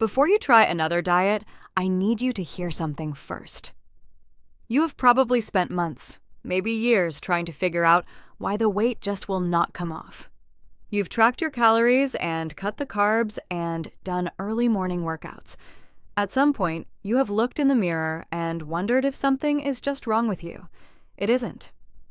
Before you try another diet, I need you to hear something first. You have probably spent months, maybe years, trying to figure out why the weight just will not come off. You've tracked your calories and cut the carbs and done early morning workouts. At some point, you have looked in the mirror and wondered if something is just wrong with you. It isn't.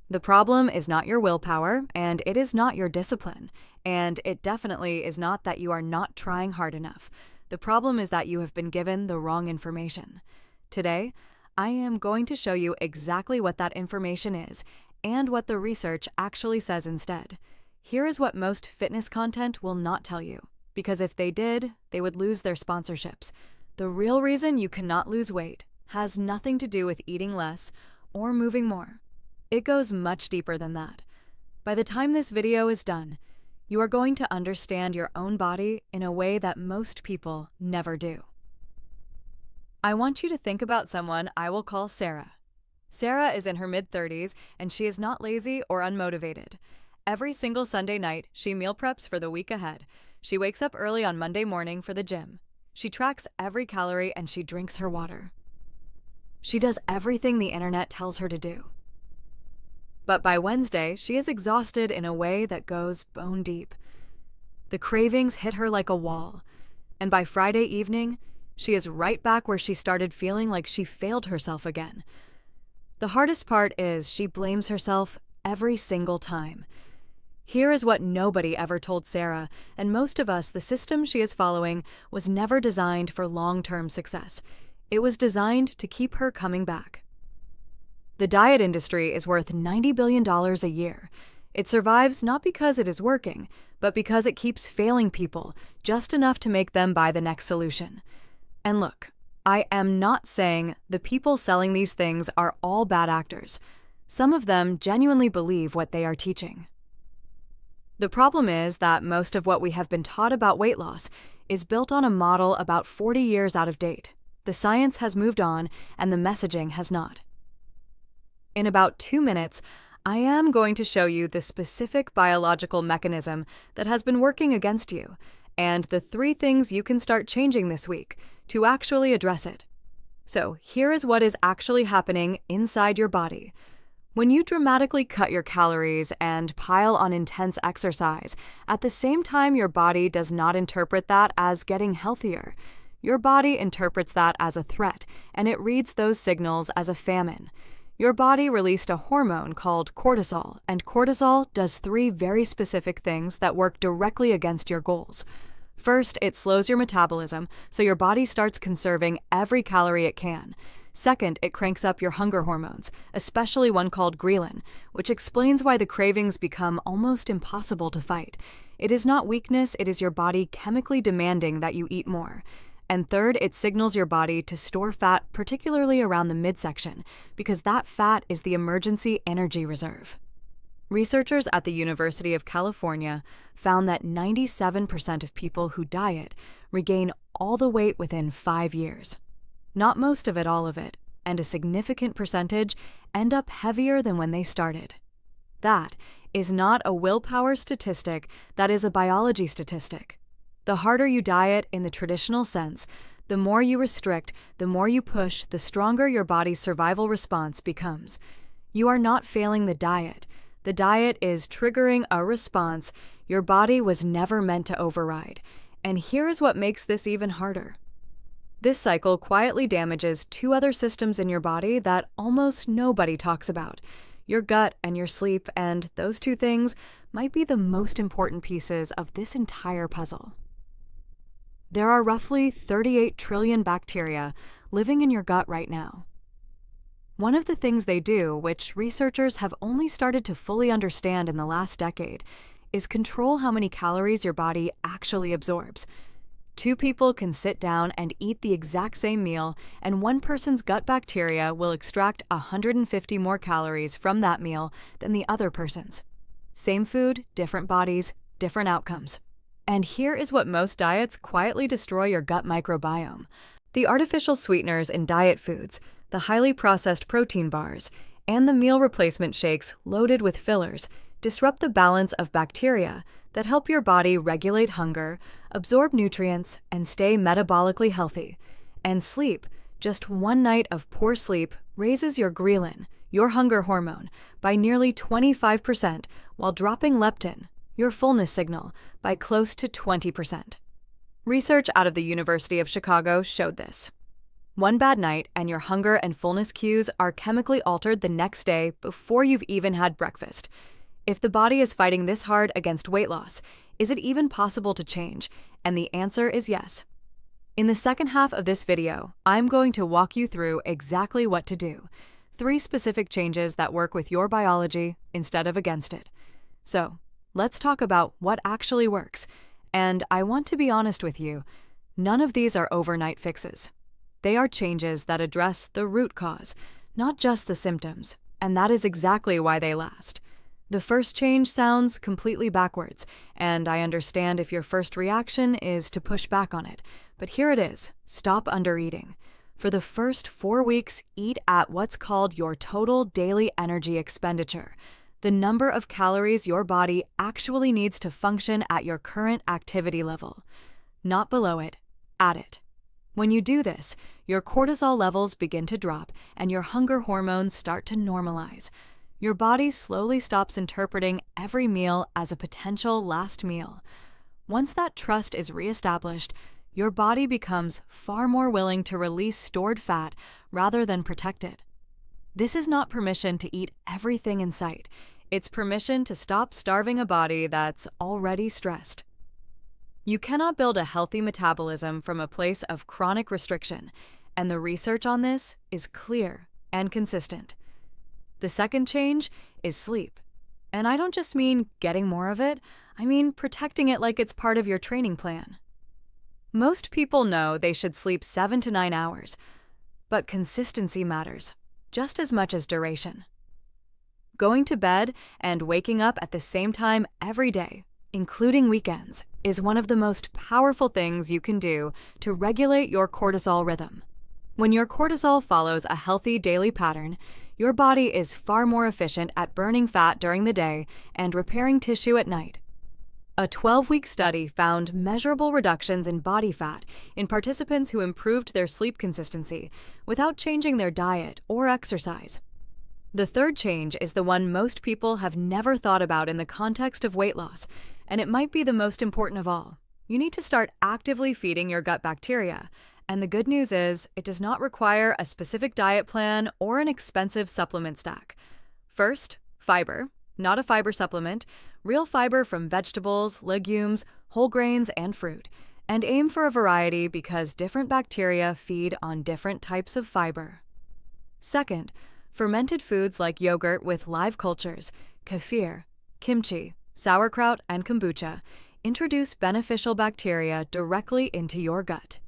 The problem is not your willpower, and it is not your discipline, and it definitely is not that you are not trying hard enough. The problem is that you have been given the wrong information. Today, I am going to show you exactly what that information is and what the research actually says instead. Here is what most fitness content will not tell you, because if they did, they would lose their sponsorships. The real reason you cannot lose weight has nothing to do with eating less or moving more. It goes much deeper than that. By the time this video is done, you are going to understand your own body in a way that most people never do. I want you to think about someone I will call Sarah. Sarah is in her mid-30s, and she is not lazy or unmotivated. Every single Sunday night, she meal preps for the week ahead. She wakes up early on Monday morning for the gym. She tracks every calorie and she drinks her water. She does everything the internet tells her to do. But by Wednesday, she is exhausted in a way that goes bone deep. The cravings hit her like a wall, and by Friday evening, she is right back where she started feeling like she failed herself again. The hardest part is she blames herself every single time. Here is what nobody ever told Sarah, and most of us, the system she is following was never designed for long-term success. It was designed to keep her coming back. The diet industry is worth $90 billion a year. It survives not because it is working, but because it keeps failing people just enough to make them buy the next solution. And look, I am not saying the people selling these things are all bad actors. Some of them genuinely believe what they are teaching. The problem is that most of what we have been taught about weight loss is built on a model about 40 years out of date. The science has moved on, and the messaging has not. In about 2 minutes, I am going to show you the specific biological mechanism that has been working against you, and the 3 things you can start changing this week to actually address it. So here is what is actually happening inside your body. When you dramatically cut your calories and pile on intense exercise, at the same time your body does not interpret that as getting healthier. Your body interprets that as a threat, and it reads those signals as a famine. Your body released a hormone called cortisol, and cortisol does 3 very specific things that work directly against your goals. First, it slows your metabolism, so your body starts conserving every calorie it can. Second, it cranks up your hunger hormones, especially one called ghrelin, which explains why the cravings become almost impossible to fight. It is not weakness, it is your body chemically demanding that you eat more. And third, it signals your body to store fat, particularly around the midsection, because that fat is the emergency energy reserve. Researchers at the University of California found that 97% of people who diet regain all the weight within 5 years. Not most of it, all of it, and a significant percentage end up heavier than when they started. That is not a willpower statistic, that is a biology statistic. The harder you diet in the traditional sense, the more you restrict, the more you push, the stronger your body's survival response becomes. You are not failing the diet. The diet is triggering a response your body was never meant to override. And here is what makes this even harder. This cycle quietly damages 2 other systems in your body that almost nobody talks about: your gut and your sleep, and those 2 things might be the most important pieces of this entire puzzle. There are roughly 38 trillion bacteria living in your gut right now. One of the things they do, which researchers have only started to fully understand in the last decade, is control how many calories your body actually absorbs. 2 people can sit down and eat the exact same meal, and one person's gut bacteria will extract 150 more calories from that meal than the other person's. Same food, different bodies, different outcomes. And here is what most diets quietly destroy your gut microbiome. The artificial sweeteners in diet foods, the highly processed protein bars, and the meal replacement shakes loaded with fillers disrupt the balance of bacteria that help your body regulate hunger, absorb nutrients, and stay metabolically healthy. And sleep, just one night of poor sleep, raises your ghrelin, your hunger hormone, by nearly 25% while dropping leptin, your fullness signal, by close to 20%. Research out of the University of Chicago showed this. One bad night and your hunger and fullness cues are chemically altered the next day before you've even had breakfast. If the body is fighting this hard against weight loss, is it even possible to change? And the answer is yes. In the second half of this video, I'm going to walk you through exactly what to do. 3 specific changes that work with your biology instead of against it. So, let's talk about what actually works. And I want to be honest with you, none of these are overnight fixes. They are changes that address the root cause, not just the symptoms, and that is exactly why they last. The first change sounds completely backwards, and I understand if your first reaction is to push back on it, but here it is: stop undereating. For the first 4 weeks, eat at what's called your total daily energy expenditure, the number of calories your body actually needs to function at your current activity level. Not below it, at it. When you do this, your cortisol levels begin to drop and your hunger hormones start to normalize. Your body slowly stops interpreting every meal as a potential last meal. Once that trust is reestablished, your body becomes far more willing to release stored fat rather than protect it. This is not permission to eat everything in sight. It's permission to stop starving a body that's already stressed. You cannot build a healthy metabolism from a place of chronic restriction, and the research on this is clear and consistent. The second change is sleep. And I don't just mean getting more of it, I mean protecting it like it's part of your training plan. Most people know they should sleep 7 to 9 hours, but consistency matters just as much as duration. Going to bed and waking up at the same time every day, including weekends, is one of the most powerful things you can do to regulate your cortisol rhythm. When your cortisol follows a healthy daily pattern, your body is far more efficient at burning fat during the day and repairing tissue at night. A 12-week study found measurable reductions in body fat in participants who improved their sleep consistency without changing their diet or exercise. The third change is the one most people have never thought about in the context of weight loss, and it might be the most important of all. You need to start actively feeding your gut bacteria, and the good news is it does not require a specific diet plan or an expensive supplement stack. First, fiber, not a fiber supplement, real fiber from vegetables, legumes, whole grains, and fruit, and aim for a variety because different bacteria feed on different types of fiber. Second, fermented foods like yogurt with live cultures, kefir, kimchi, sauerkraut, and kombucha introduce beneficial bacteria directly into your gut.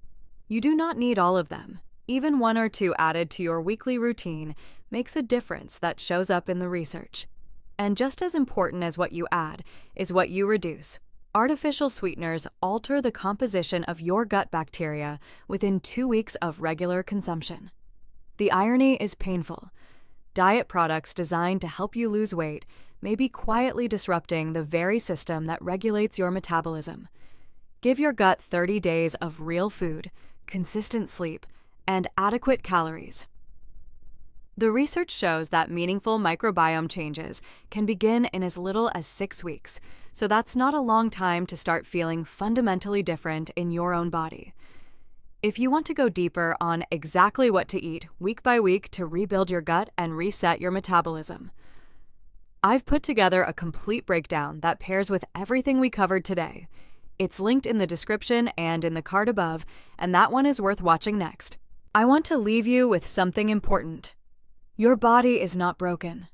You do not need all of them. Even 1 or 2 added to your weekly routine makes a difference that shows up in the research. And just as important as what you add is what you reduce. Artificial sweeteners alter the composition of your gut bacteria within 2 weeks of regular consumption. The irony is painful. Diet products designed to help you lose weight may be quietly disrupting the very system that regulates your metabolism. Give your gut 30 days of real food, consistent sleep, and adequate calories. The research shows that meaningful microbiome changes can begin in as little as 6 weeks, so that's not a long time to start feeling fundamentally different in your own body. If you want to go deeper on exactly what to eat week by week to rebuild your gut and reset your metabolism, I've put together a complete breakdown that pairs with everything we covered today. It's linked in the description and in the card above, and that one is worth watching next. I want to leave you with something important. Your body is not broken.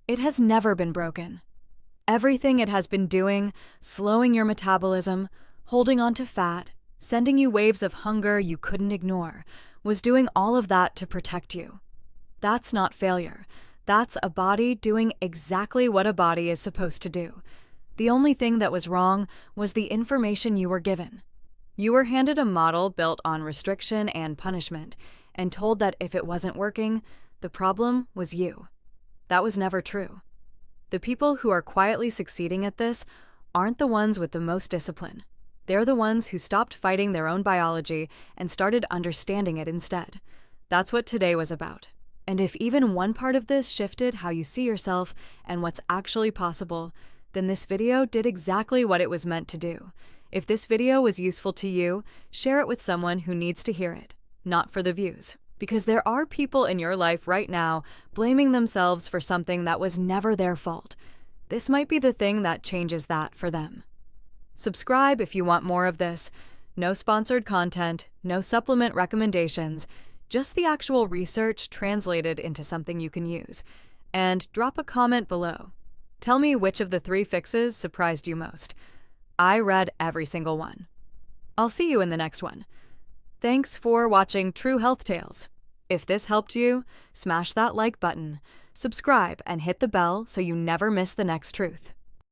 It has never been broken. Everything it has been doing, slowing your metabolism, holding on to fat, sending you waves of hunger you couldn't ignore, was doing all of that to protect you. That's not failure. That's a body doing exactly what a body is supposed to do. The only thing that was wrong was the information you were given. You were handed a model built on restriction and punishment, and told that if it wasn't working, the problem was you. That was never true. The people who are quietly succeeding at this aren't the ones with the most discipline. They're the ones who stopped fighting their own biology and started understanding it instead. That's what today was about. And if even one part of this shifted how you see yourself and what's actually possible, then this video did exactly what it was meant to do. If this video was useful to you, share it with someone who needs to hear it, not for the views. Because there are people in your life right now blaming themselves for something that was never their fault. This might be the thing that changes that for them. Subscribe if you want more of this. No sponsored content, no supplement recommendations, just the actual research translated into something you can use. And drop a comment below. Tell me which of the 3 fixes surprised you most. I read every single one. I'll see you in the next one. Thanks for watching True Health Tales. If this helped you, smash that like button, subscribe, and hit the bell so you never miss the next truth.